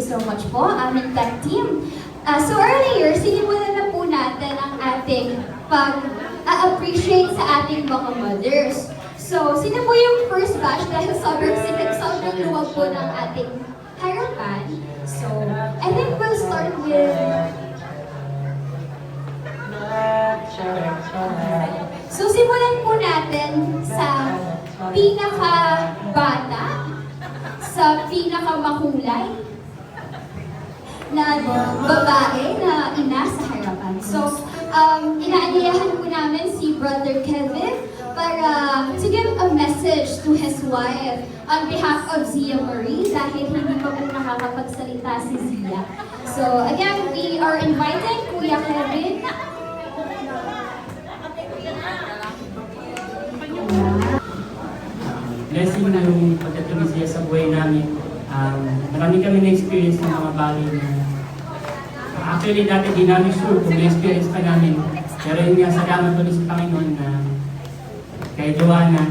so much po, aming tech team. So earlier, sinimulan na po natin ang ating pag-appreciate sa ating mga mothers. So, sino po yung first batch dahil sobrang luwag po ng ating harapan? So, I think we'll start with... So, simulan po natin sa pinaka-bata, sa pinaka-makulay na babae na ina sa harapan. So, inaanyayahan po namin si Brother Kevin para to give a message to his wife on behalf of Zia Marie dahil hindi pa po nakakapagsalita si Zia. So, again, we are inviting Kuya Kevin. Blessing na yung pagkatuloy siya sa buhay namin. Marami kami na-experience ng mga bagay na actually dati di namin sure kung na-experience pa namin. Pero yun nga, salamat ulit sa Panginoon na kay Joanna.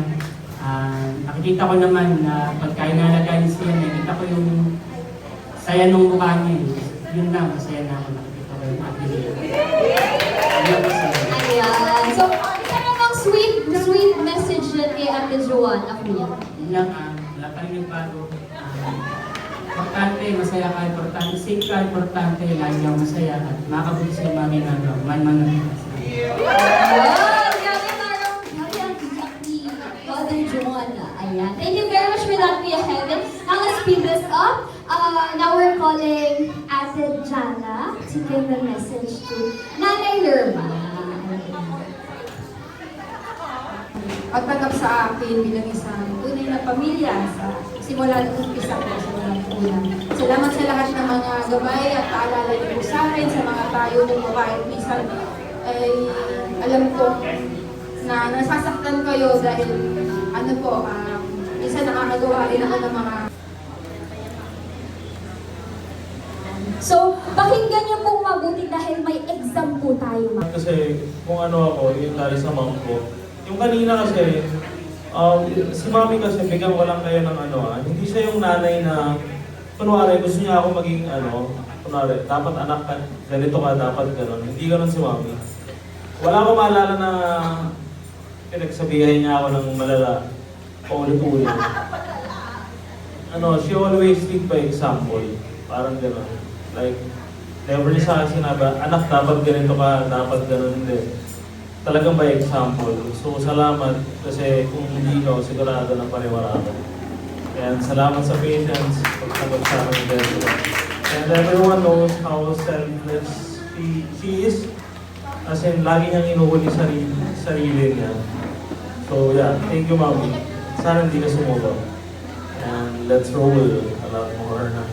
Nakikita ko naman na pagka inalagaan siya, nakikita ko yung saya ng mukha niya. Yun lang, masaya na ako nakikita ko yung ability. Ayan. So, isa namang sweet message na kay Ate Joanna, Kuya. Yun lang, wala pa rin nagbago. Importante, masaya ka, importante, safe ka, importante, lagi ako masaya at makabuti sa mga ginagawa, man-man na. Wow! Grabe parang ni Mother Joanna. Ayan. Thank you very much for that, Kuya Kevin. Now let's speed this up. Now we're calling Ate Jana to give a message to Nanay Lerma. Pagtanggap sa akin bilang isang tunay na pamilya sa simula ng umpisa ko sa mga una. Salamat sa lahat ng mga gabay at paalala niyo po sa akin, sa mga tayo ng kahit minsan ay alam ko na nasasaktan kayo dahil ano po, minsan nakakagawa rin ako ng mga... So, pakinggan niyo pong mabuti dahil may exam po tayo. Kasi kung ano ako, yung dahil sa mom ko. Yung kanina kasi, si mami kasi bigyan ko lang kayo ng hindi siya yung nanay na, kunwari gusto niya ako maging kunwari, dapat anak ka, ganito ka, dapat gano'n. Hindi gano'n si mami. Wala akong maalala na pinagsabihan niya ako ng malala, paulit-ulit. She always lead by example. Parang gano'n. Like, never niya sa akin sinabi, anak, dapat ganito ka, dapat gano'n, hindi. Talagang by example. So, salamat kasi kung hindi ikaw, sigurado na paniwala ka. And salamat sa patience, pagsagot sa akin dito. And everyone knows how selfless she is. As in, lagi niyang inuhuli sarili niya. So, yeah, thank you, Mami. Sana hindi ka sumuko. And let's roll a lot more na.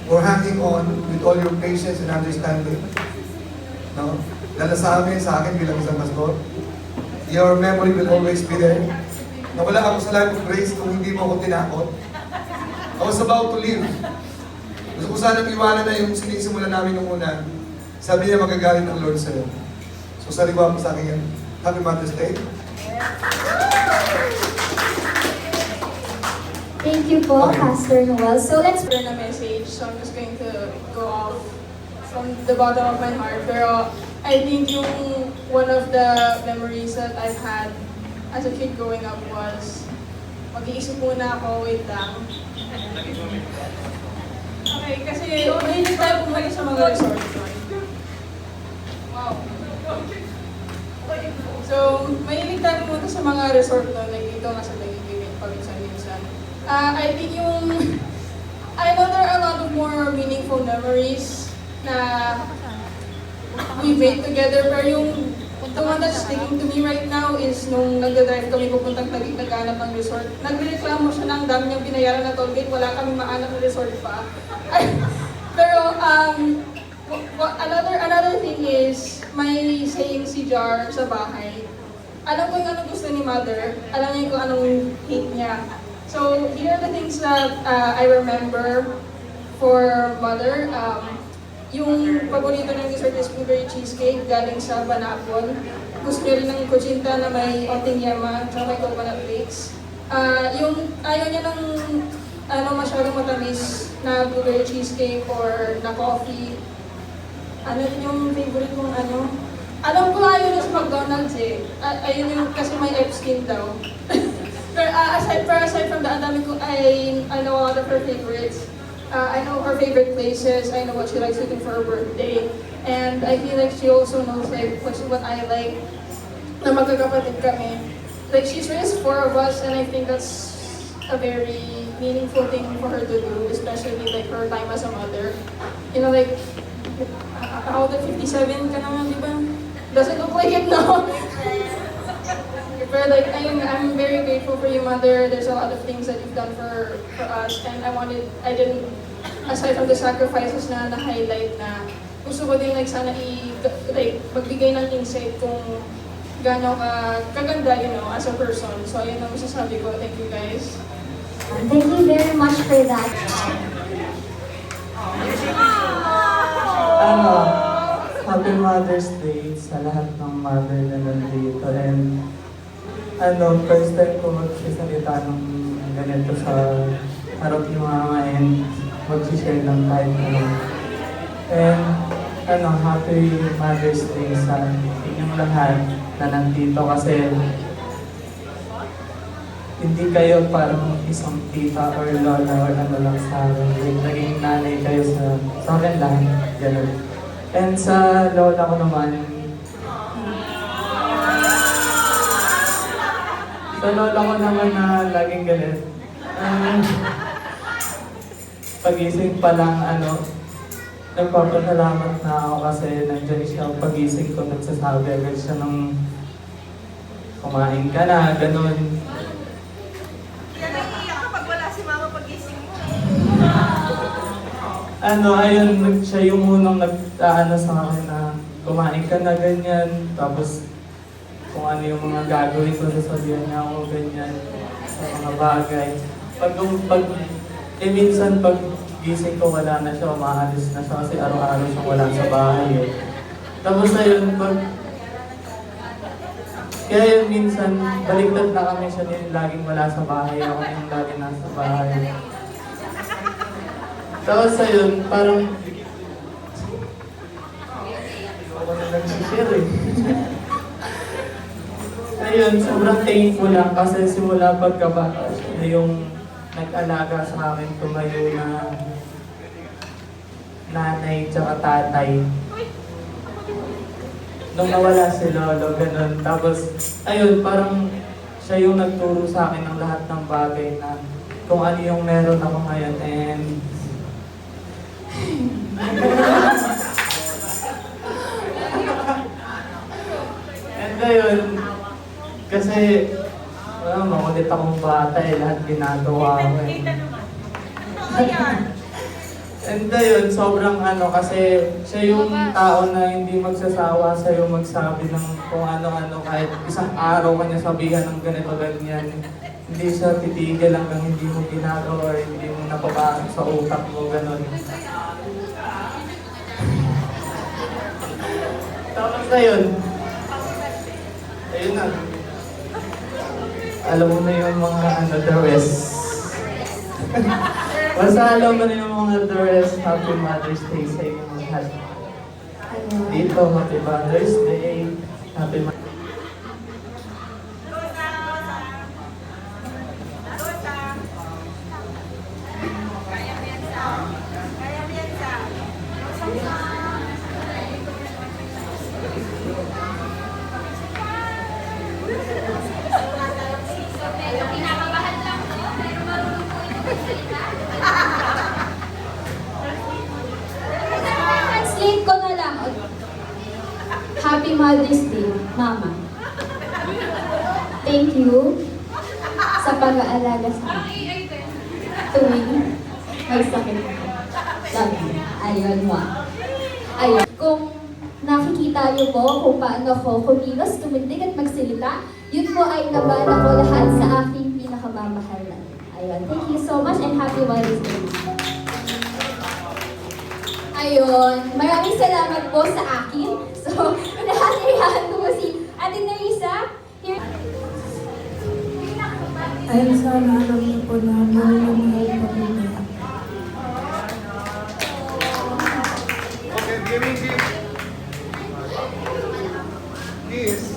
For hanging on with all your patience and understanding. No? Lalo sa akin bilang isang pastor, your memory will always be there. Nawala ako sa life of grace kung hindi mo ako tinakot. I was about to leave. Gusto ko sanang iwanan na yung sinisimulan namin nung una. Sabi niya magagaling ng Lord sa'yo. So sariwa mo sa akin yan. Happy Mother's Day. Thank you po, Pastor Noel. So let's learn a message, so I'm just going to go off from the bottom of my heart. Pero I think yung one of the memories that I've had as a kid growing up was mag-iisip muna ako, wait lang. Okay, kasi mahilig tayo pumunta sa mga resort. Wow. So, mahilig tayo pumunta sa mga resort noon, like dito nga sa Taguig, paminsan-minsan. I think I know there are a lot of more meaningful memories na we made together, pero yung the one that's sticking to me right now is nung nagdadrive kami pupuntang Taguig, naghanap ng resort. Nagreklamo siya ng dami niyang binayaran na toll gate, wala kami maanap na resort pa. Pero another thing is, may saying si Jar sa bahay. Alam ko yung anong gusto ni Mother, alam niya kung anong hate niya. So here are the things that I remember for mother. Yung paborito ng dessert is blueberry cheesecake galing sa Banapon. Gusto niya rin ng kuchinta na may onting yaman, tsaka may coconut flakes. Yung ayaw niya ng masyadong matamis na blueberry cheesecake or na coffee. Ano rin yung favorite mong ano? Alam ko ayaw niya sa McDonald's eh. Ayun yung kasi may Epstein daw. Pero aside from that, I know a lot of her favorites. I know her favorite places. I know what she likes to do for her birthday. And I feel like she also knows like what I like. Na magkakapatid kami. Like she's raised 4 of us, and I think that's a very meaningful thing for her to do, especially like her time as a mother. You know, like how old 57 ka naman, di ba? Doesn't look like it now. But like I'm very grateful for you, mother. There's a lot of things that you've done for us, and I didn't, aside from the sacrifices na na-highlight na, gusto ko din like sana magbigay ng insight kung gaano ka kaganda, you know, as a person. So ayun ang masasabi ko. Thank you guys. Thank you very much for that. Happy Mother's Day sa lahat ng mother na nandito. And first time ko magsasalita ng ganito sa harap ng mga and mag-share ng kahit ano. And Happy Mother's Day sa inyong lahat na nandito kasi hindi kayo parang isang tita or lola or ano lang sa akin. Like, naging nanay kayo sa akin lahat. Ganun. And sa lola ko naman, na laging galit. Pagising pa lang, nagpapasalamat na ako kasi nandiyan siya. Pagising ko, nagsasabi agad siya ng kumain ka na, ganun. Naiiyak ka pag wala si mama pagising mo. Ayun, siya yung unang sa akin na kumain ka na, ganyan. Tapos, kung ano yung mga gagawin ko, sasabihan niya ako ganyan sa mga bagay. Minsan pag gising ko wala na siya, umaalis na siya kasi araw-araw siyang wala sa bahay eh. Tapos ayun, kaya yun minsan, baliktad na kami siya din laging wala sa bahay, ako yung laging nasa bahay. Tapos ayun, parang ako na nagsishare eh. Ayun, sobrang thankful lang kasi simula pagkabata siya na yung nag-alaga sa akin, tumayo na nanay tsaka tatay. Nung nawala si Lolo, ganun. Tapos, ayun, parang siya yung nagturo sa akin ng lahat ng bagay na kung ano yung meron ako ngayon. And ayun, kasi makulit akong bata lahat ginagawa ko eh. And ayun, sobrang kasi siya yung tao na hindi magsasawa sa'yo magsabi ng kung ano-ano kahit isang araw kanya sabihan ng ganito ganyan. Hindi siya titigil hanggang hindi mo ginagawa or hindi mo napapasok sa utak mo, ganun. Tapos ayun na. Alam mo na yung mga the rest. Basta alam mo na yung mga the rest. Happy Mother's Day sa inyong lahat. Dito, Happy Mother's Day. Happy Mother's Day. Translate ko na lang. Happy Mother's Day, Mama. Thank you sa pag-aalaga sa akin. Tuwing may sakit ako. Love you. Ayun mo. Ayun. Kung nakikita niyo po kung paano ako kumilos, tumindig at magsalita, yun po ay nabala ko lahat sa aking pinakamamahal na. Ayun. Ayun. Thank you so much and happy Mother's Day. Ayun. Maraming salamat po sa akin. So, inahanyayahan ko po si Ate Narisa. Here. Ayun, sana alam niyo po na mahal na mahal po niya. Okay, giving gift. Kiss.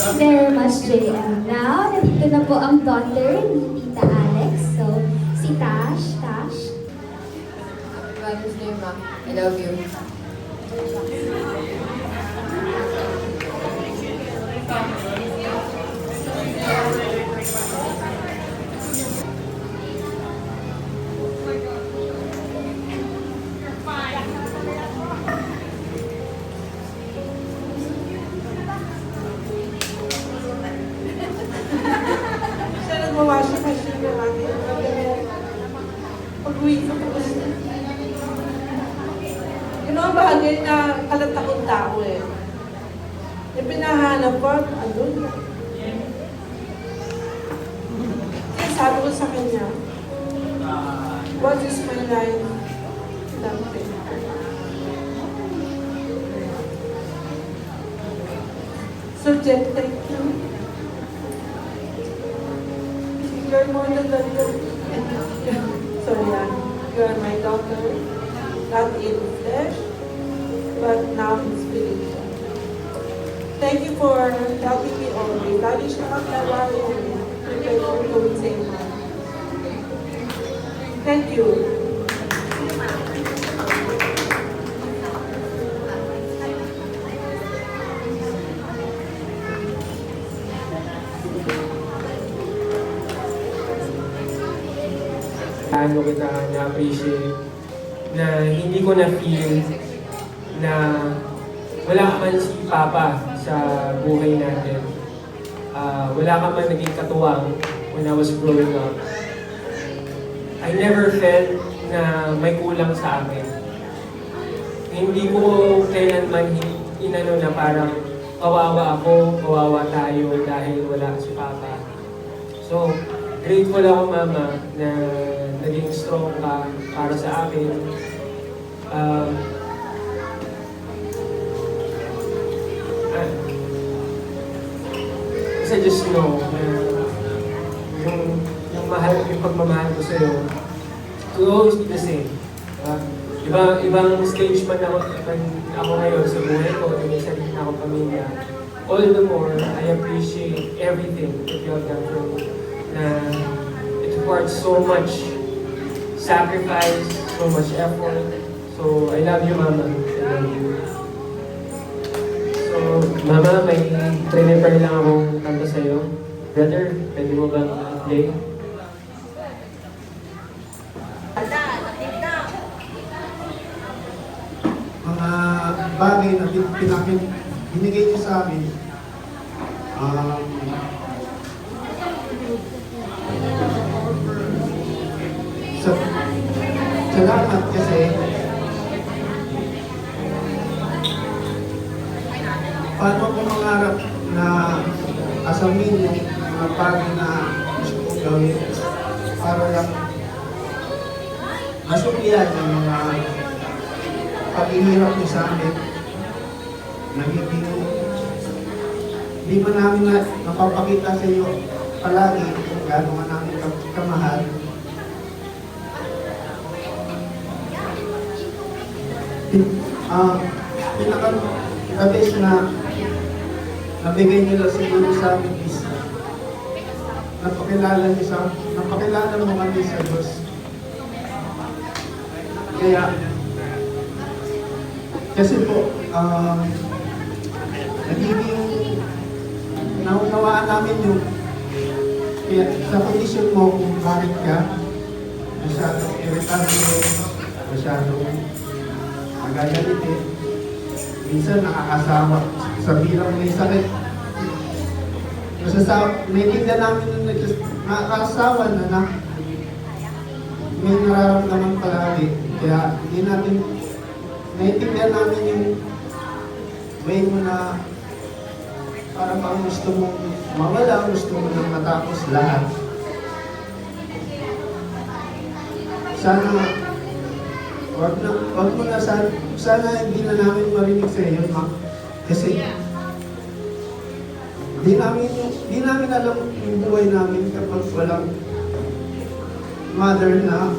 Thank you very much, JM. Now, nandito na po ang daughter ni Tita Alex. So, si Tash. Tash. Mother's Day, Ma. I love you. Siya nagmawasya kasi siya lagi. Pag-uwi ko po kasi. Yun ang bagay na kalatakot tao eh. Yung pinahanap ko, andun. Kaya sabi ko sa kanya, what is my life? Nothing. So, Jen, thank you. You're more than that. Sorry, you are my daughter, not in flesh, but now in spirit. Thank you for helping me always. Lagi siya nakatawa yung prepare going same man. Thank you. Ano kita na-appreciate na hindi ko na-feel na wala ka man si Papa sa buhay natin. Wala ka man naging katuwang when I was growing up. I never felt na may kulang sa akin. Hindi ko kailanman inano na parang kawawa ako, kawawa tayo dahil wala si Papa. So, grateful ako, Mama, na naging strong ka para sa akin. Kasi just know na yung pagmamahal ko sa'yo, it will always be the same. Ibang stage man ako ngayon sa buhay ko, may sarili na akong pamilya. All the more, I appreciate everything that you have done for me. Na it requires so much sacrifice, so much effort. So, I love you, Mama. I love you. So, Mama, may prepare lang akong kanta sa'yo. Brother, pwede mo bang play? Mga bagay na binigay niyo sa amin, salamat kasi paano ko mangarap na asamin yung mga bagay na gusto kong gawin para lang masuklihan yung mga paghihirap niyo sa amin. Hindi pa namin napapakita sa iyo palagi kung gaano nga namin kamahal. The best na nabigay nila siguro sa amin is napakilala mo kami sa Diyos. Kaya kasi po nagiging naunawaan namin yung kaya sa kondisyon mo kung bakit ka masyadong irritable, masyadong magagalitin. Minsan nakakasawa sa bilang may sakit. Naiintindihan namin na nakakasawa na may nararamdaman palagi. Kaya hindi natin naiintindihan namin yung way mo na parang gusto mong mawala, gusto mo nang matapos lahat. Sana, wag mo na, sana hindi na namin marinig sa iyo, ma. Kasi, di namin alam yung buhay namin kapag walang mother na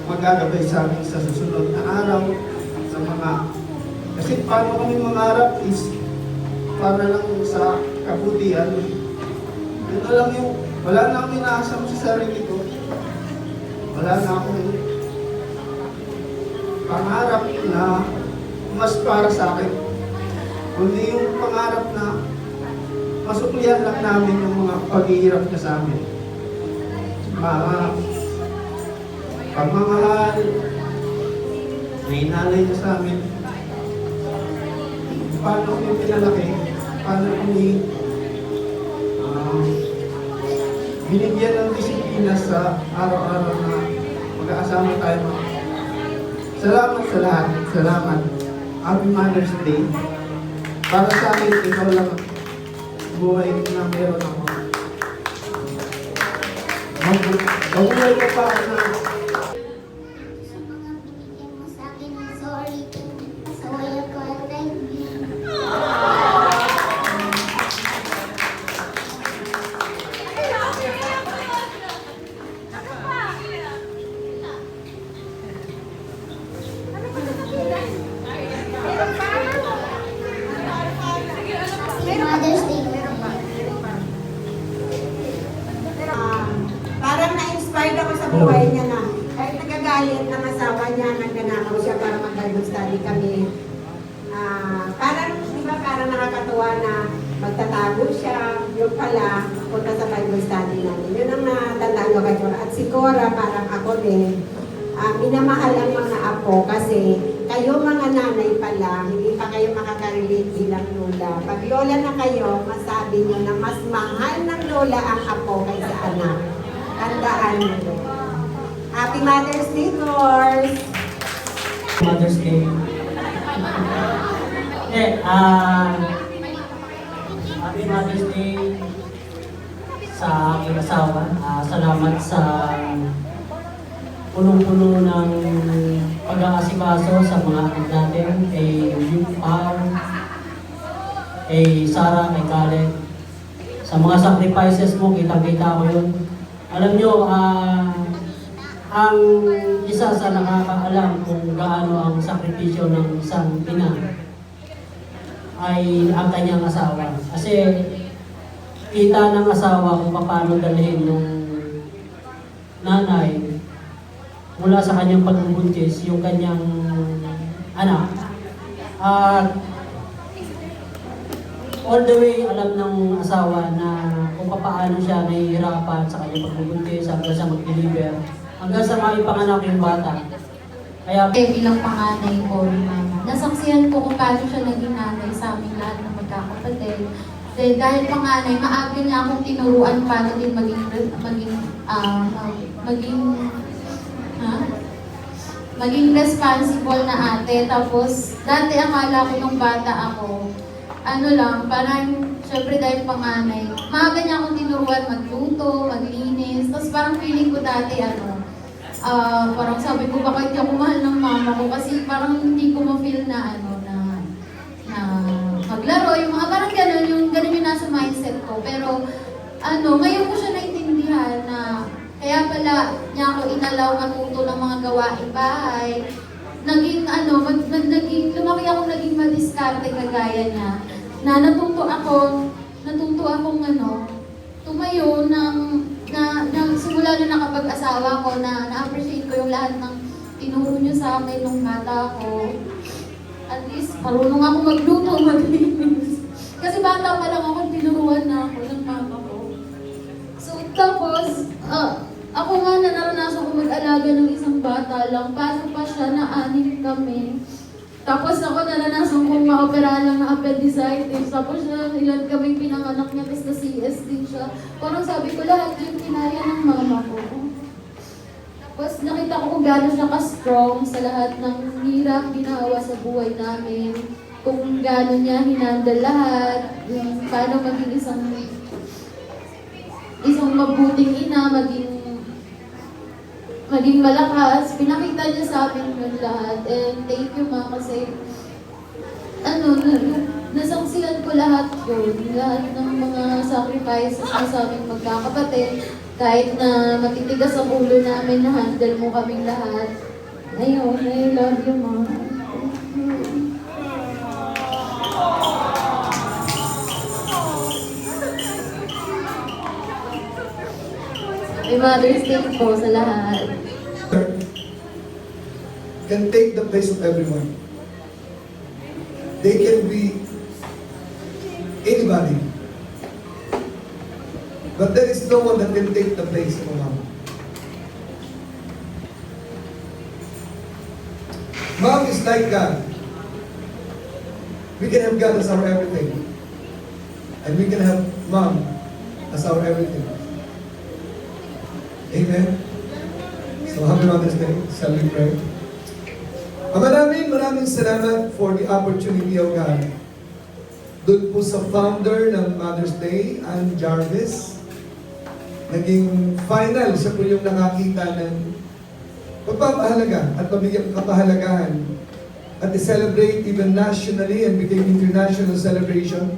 magagabay sa amin sa susunod na araw, sa mga, kasi paano kami mangarap is para lang sa kabutihan. Yun na lang yung, wala na akong inaasam sa sarili ko. Wala na akong pangarap na mas para sa akin. Kundi yung pangarap na masuklihan lang namin yung mga paghihirap na sa amin. Mga pagmamahal, may nanay na sa amin. Paano kami pinalaki? Paano kami binigyan ng disiplina sa araw-araw na mag-aasama tayo. Salamat sa lahat. Salamat. Happy Mother's Day. Para sa akin, ikaw lang buhay na meron ako. Mabuhay ko pa ako na Sa mga binigyan mo sa akin, sorry. Sa wala ko ang Mother's Day. Parang na-inspired ako sa buhay niya na kahit nagagalit ng asawa niya, nagnanakaw siya para mag-Bible study kami. Parang, di ba, parang nakakatuwa na magtatago siya, yung pala, punta sa Bible study namin. Yun ang natandaan ko kay Cora. At si Cora, parang ako din, minamahal ang mga apo kasi kayo mga nanay pa lang, hindi pa kayo makaka-relate bilang lola. Pag lola na kayo, masabi niyo na mas mahal ng lola ang apo kaysa anak. Tandaan niyo. Happy Mother's Day, Cors! Mother's Day. Happy Mother's Day sa aking asawa. Salamat sa punong-puno ng pag-aasikaso sa mga anak natin, kay Pao, kay Sarah, kay Khaled. Sa mga sacrifices mo, kitang-kita ko yun. Alam nyo, ang isa sa nakakaalam kung gaano ang sakripisyo ng isang ina ay ang kanyang asawa. Kasi kita ng asawa kung paano dalhin yung nanay mula sa kanyang pagbubuntis yung kanyang anak. At all the way alam ng asawa na kung paano siya nahihirapan sa kanyang pagbubuntis hanggang sa mag-deliver, hanggang sa maipanganak yung bata. Kaya bilang panganay ko, nasaksihan ko kung paano siya naging nanay sa aming lahat ng magkakapatid. Dahil panganay, maaga niya akong tinuruan paano din maging responsible na ate. Tapos, dati akala ko nung bata ako, parang, syempre dahil panganay, maaga niya akong tinuruan magluto, maglinis. Tapos parang feeling ko dati, parang sabi ko, baka hindi ako mahal ng mama ko kasi parang hindi ko ma-feel na maglaro, yung mga parang gano'n yung nasa mindset ko. Pero, ngayon ko siya naintindihan na kaya pala niya ako inalaw matuto ng mga gawaing bahay. Lumaki akong naging madiskarte kagaya niya. Na natuto akong tumayo simula nung nakapag-asawa ko na-appreciate ko yung lahat ng tinuro niyo sa akin nung bata ko. At least, marunong ako magluto, maglinis. Kasi bata pa lang ako, tinuruan na ako ng mama ko. So, tapos, ako nga na naranasan ko mag-alaga ng isang bata lang. Paano pa siya na 6 kami. Tapos ako naranasan kong maoperahan lang na appendicitis. Tapos ilan kaming pinanganak niya, tapos na-CS din siya. Parang sabi ko, lahat yung kinaya ng mama ko. Tapos nakita ko kung gano'n siya ka-strong sa lahat ng hirap ginawa sa buhay namin. kung gaano niya hinandle lahat, yung paano maging isang mabuting ina, maging malakas. Pinakita niya sa amin yun lahat. And thank you, Ma, kasi nasaksihan ko lahat yun. Lahat ng mga sacrifices mo sa aming magkakapatid. Kahit na matitigas ang ulo namin, na-handle mo kaming lahat. Ayun, I love you, Ma. May Mother's Day po sa lahat. Can take the place of everyone. They can be anybody. But there is no one that can take the place of a mom. Mom is like God. We can have God as our everything. And we can have mom as our everything. Amen. So happy Mother's Day. Shall we pray? Maraming salamat for the opportunity of God. Doon po sa founder ng Mother's Day, Ann Jarvis. Naging final, siya po yung nakakita ng pagpapahalaga at pabigyang kapahalagahan at i-celebrate even nationally and became international celebration